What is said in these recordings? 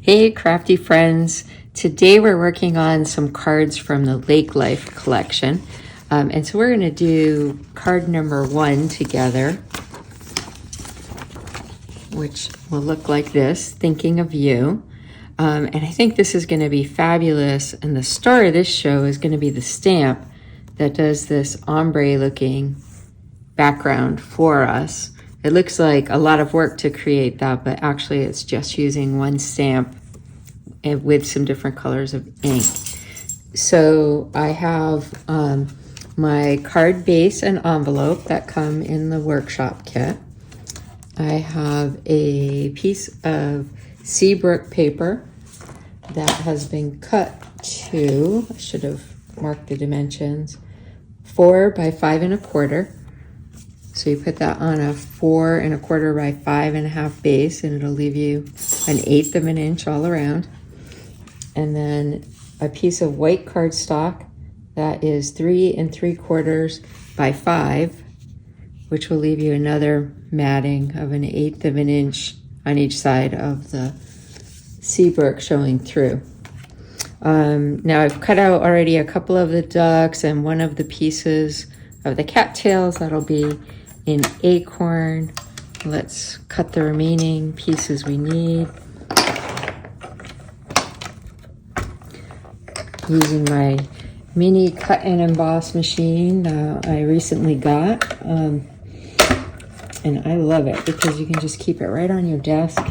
Hey crafty friends, today we're working on some cards from the Lake Life collection. And so we're going to do card number 1 together, which will look like this, Thinking of You. And I think this is going to be fabulous. And the star of this show is going to be the stamp that does this ombre looking background for us. It looks like a lot of work to create that, but actually it's just using one stamp and with some different colors of ink. So I have my card base and envelope that come in the workshop kit. I have a piece of Seabrook paper that has been cut to, I should have marked the dimensions, 4 by 5 1/4. So you put that on a 4 1/4 by 5 1/2 base, and it'll leave you 1/8 of an inch all around. And then a piece of white cardstock that is 3 3/4 by 5, which will leave you another matting of 1/8 of an inch on each side of the Seabrook showing through. Now I've cut out already a couple of the ducks and one of the pieces of the cattails that'll be in acorn. Let's cut the remaining pieces we need using my mini cut and emboss machine I recently got. And I love it because you can just keep it right on your desk,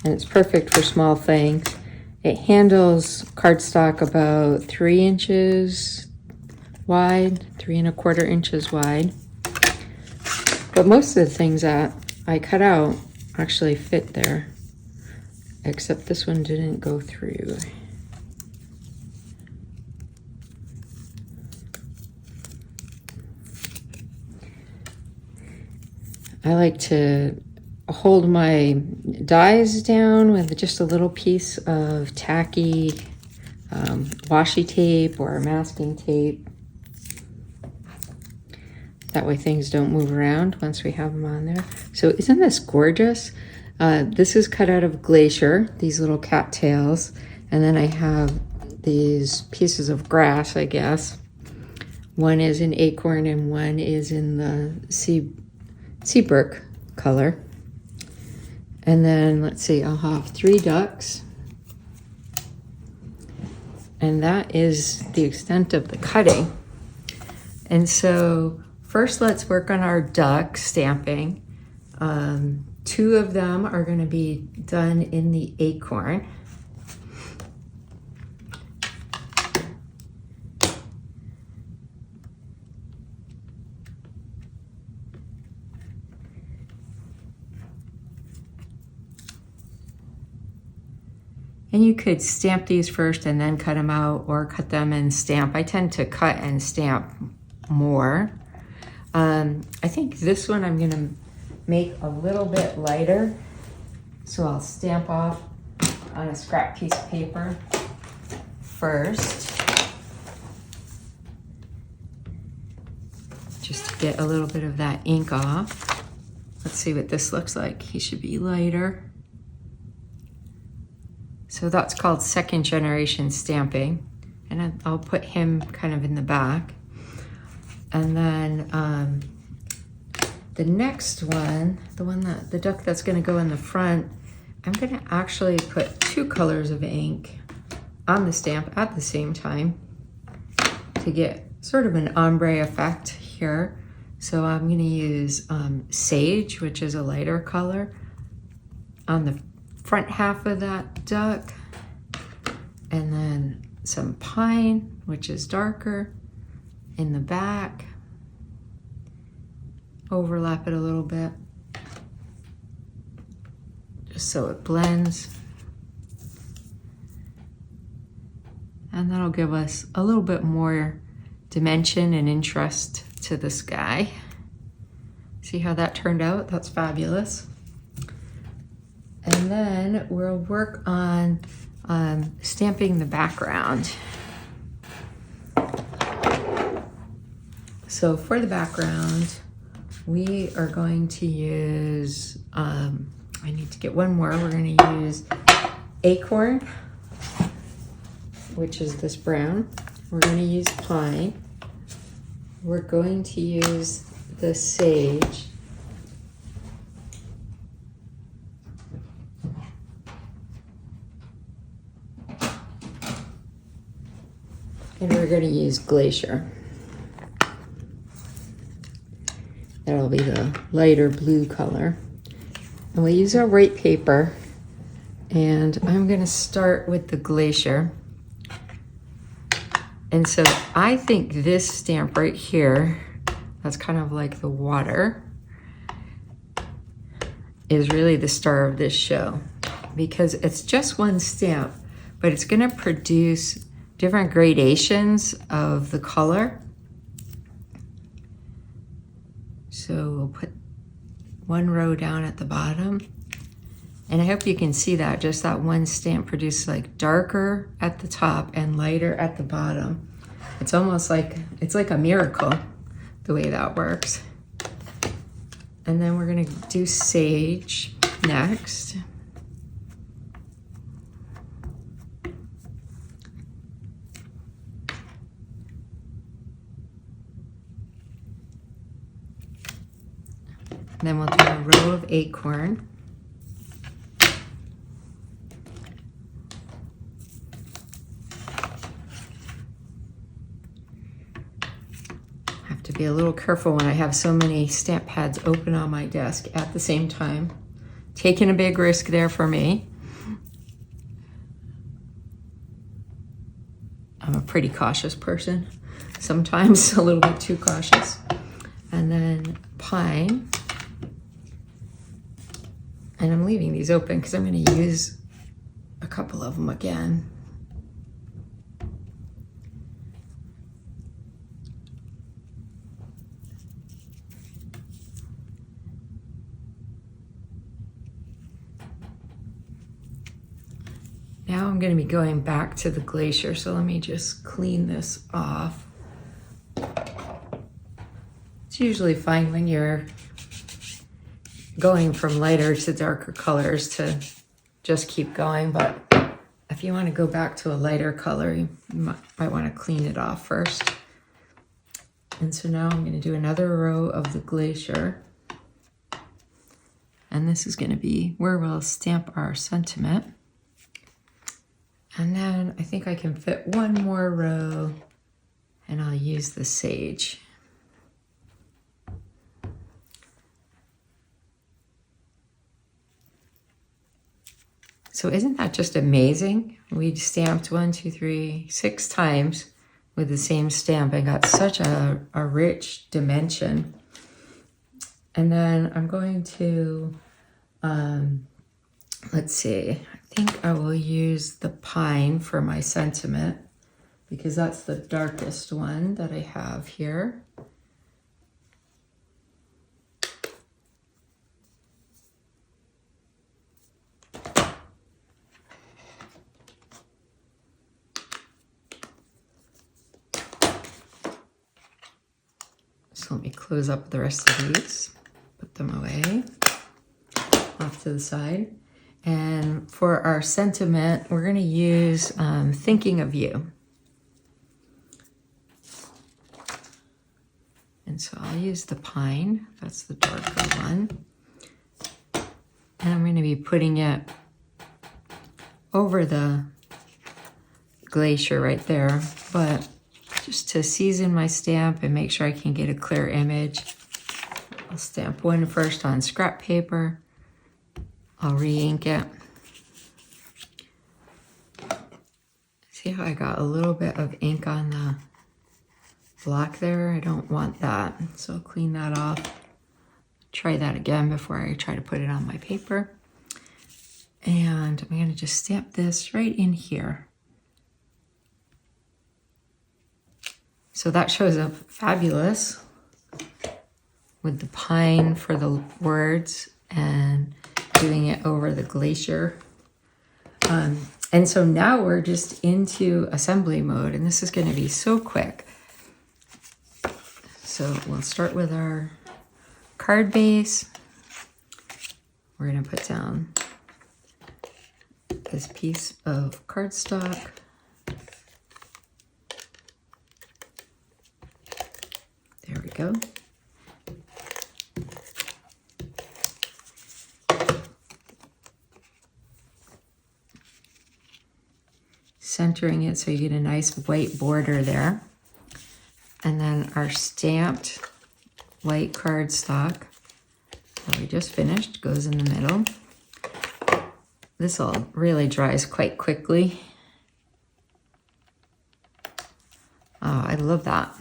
and it's perfect for small things. It handles cardstock about 3 inches wide, 3 1/4 inches wide. But most of the things that I cut out actually fit there, except this one didn't go through. I like to hold my dies down with just a little piece of tacky washi tape or masking tape. That way things don't move around once we have them on there. So isn't this gorgeous? This is cut out of glacier, these little cattails. And then I have these pieces of grass, I guess. One is in acorn and one is in the Seabrook color. And then let's see, I'll have 3 ducks. And that is the extent of the cutting. And so first, let's work on our duck stamping. 2 of them are going to be done in the acorn. And you could stamp these first and then cut them out, or cut them and stamp. I tend to cut and stamp more. I think this one I'm going to make a little bit lighter, so I'll stamp off on a scrap piece of paper first, just to get a little bit of that ink off. Let's see what this looks like. He should be lighter. So that's called second generation stamping, and I'll put him kind of in the back. And then the next one, the duck that's going to go in the front, I'm going to actually put 2 colors of ink on the stamp at the same time to get sort of an ombre effect here. So I'm going to use sage, which is a lighter color, on the front half of that duck, and then some pine, which is darker, in the back. Overlap it a little bit just so it blends, and that'll give us a little bit more dimension and interest to the sky. See how that turned out? That's fabulous. And then we'll work on stamping the background. So for the background, we are going to use, I need to get one more. We're going to use acorn, which is this brown. We're going to use pine. We're going to use the sage. And we're going to use glacier. That'll be the lighter blue color. And we'll use our white paper. And I'm going to start with the glacier. And so I think this stamp right here, that's kind of like the water, is really the star of this show, because it's just one stamp, but it's going to produce different gradations of the color. So we'll put one row down at the bottom. And I hope you can see that, just that one stamp produced like darker at the top and lighter at the bottom. It's almost like, it's like a miracle the way that works. And then we're gonna do sage next. And then we'll do a row of acorn. Have to be a little careful when I have so many stamp pads open on my desk at the same time. Taking a big risk there for me. I'm a pretty cautious person, sometimes a little bit too cautious. And then pine. And I'm leaving these open because I'm going to use a couple of them again. Now I'm going to be going back to the glacier, so let me just clean this off. It's usually fine when you're going from lighter to darker colors to just keep going, but if you want to go back to a lighter color, you might want to clean it off first. And so now I'm going to do another row of the glacier. And this is going to be where we'll stamp our sentiment. And then I think I can fit one more row, and I'll use the sage. So isn't that just amazing? We stamped 1, 2, 3, 6 times with the same stamp and got such a rich dimension. And then I'm going to, let's see, I think I will use the pine for my sentiment because that's the darkest one that I have here. So let me close up the rest of these, put them away, off to the side. And for our sentiment, we're going to use Thinking of You. And so I'll use the pine, that's the darker one. And I'm going to be putting it over the glacier right there, but just to season my stamp and make sure I can get a clear image, I'll stamp one first on scrap paper. I'll re-ink it. See how I got a little bit of ink on the block there? I don't want that, so I'll clean that off. Try that again before I try to put it on my paper. And I'm going to just stamp this right in here. So that shows up fabulous with the pine for the words and doing it over the glacier. And so now we're just into assembly mode, and this is going to be so quick. So we'll start with our card base. We're going to put down this piece of cardstock. There we go. Centering it so you get a nice white border there. And then our stamped white cardstock that we just finished goes in the middle. This all really dries quite quickly. Oh, I love that.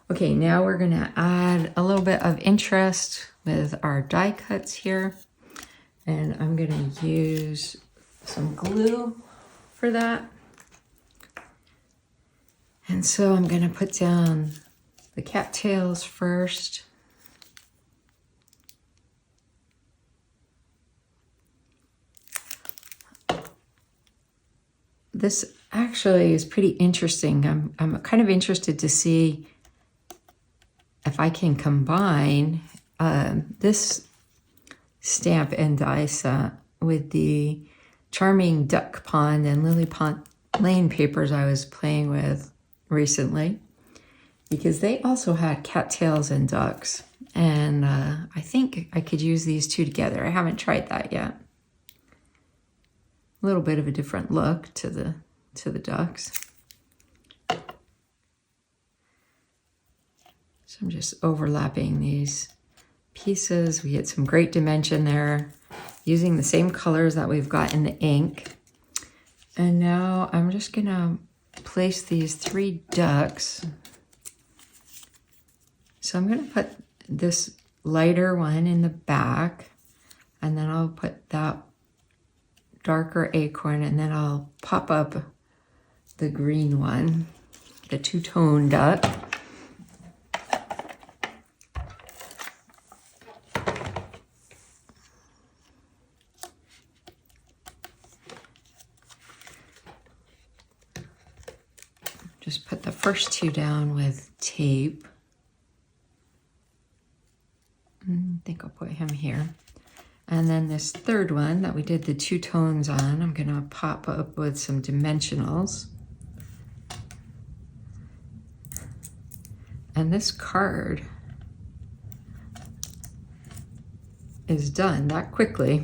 Okay, now we're gonna add a little bit of interest with our die cuts here. And I'm gonna use some glue for that. And so I'm gonna put down the cattails first. This actually is pretty interesting. I'm kind of interested to see if I can combine this stamp and die set with the charming duck pond and lily pond lane papers I was playing with recently, because they also had cattails and ducks, and I think I could use these two together. I haven't tried that yet. A little bit of a different look to the ducks. So I'm just overlapping these pieces. We get some great dimension there using the same colors that we've got in the ink. And now I'm just gonna place these 3 ducks. So I'm gonna put this lighter one in the back, and then I'll put that darker acorn, and then I'll pop up the green one, the two-tone duck. Just put the first 2 down with tape. I think I'll put him here. And then this third one that we did the 2 tones on, I'm gonna pop up with some dimensionals. And this card is done that quickly.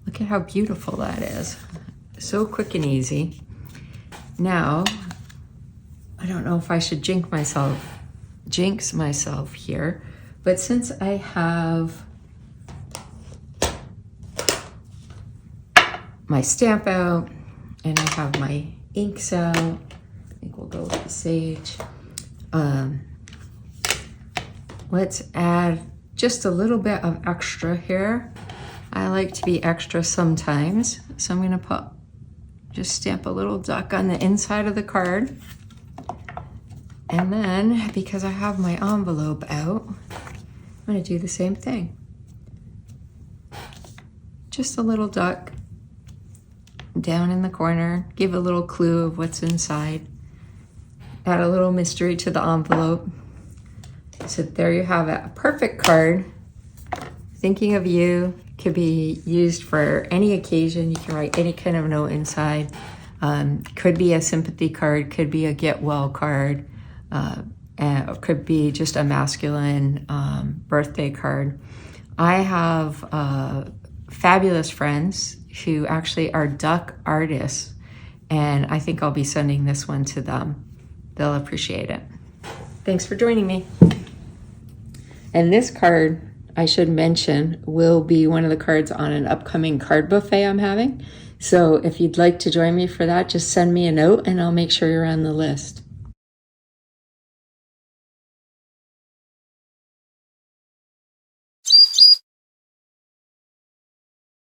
Look at how beautiful that is. So quick and easy. Now, I don't know if I should jinx myself here, but since I have my stamp out and I have my inks out, I think we'll go with the sage. Let's add just a little bit of extra here. I like to be extra sometimes, so I'm gonna just stamp a little duck on the inside of the card. And then, because I have my envelope out, I'm gonna do the same thing. Just a little duck down in the corner, give a little clue of what's inside, add a little mystery to the envelope. So there you have it, a perfect card. Thinking of you, could be used for any occasion. You can write any kind of note inside. Could be a sympathy card, could be a get well card, could be just a masculine birthday card. I have fabulous friends who actually are duck artists, and I think I'll be sending this one to them. They'll appreciate it. Thanks for joining me. And this card, I should mention, will be one of the cards on an upcoming card buffet I'm having. So if you'd like to join me for that, just send me a note and I'll make sure you're on the list.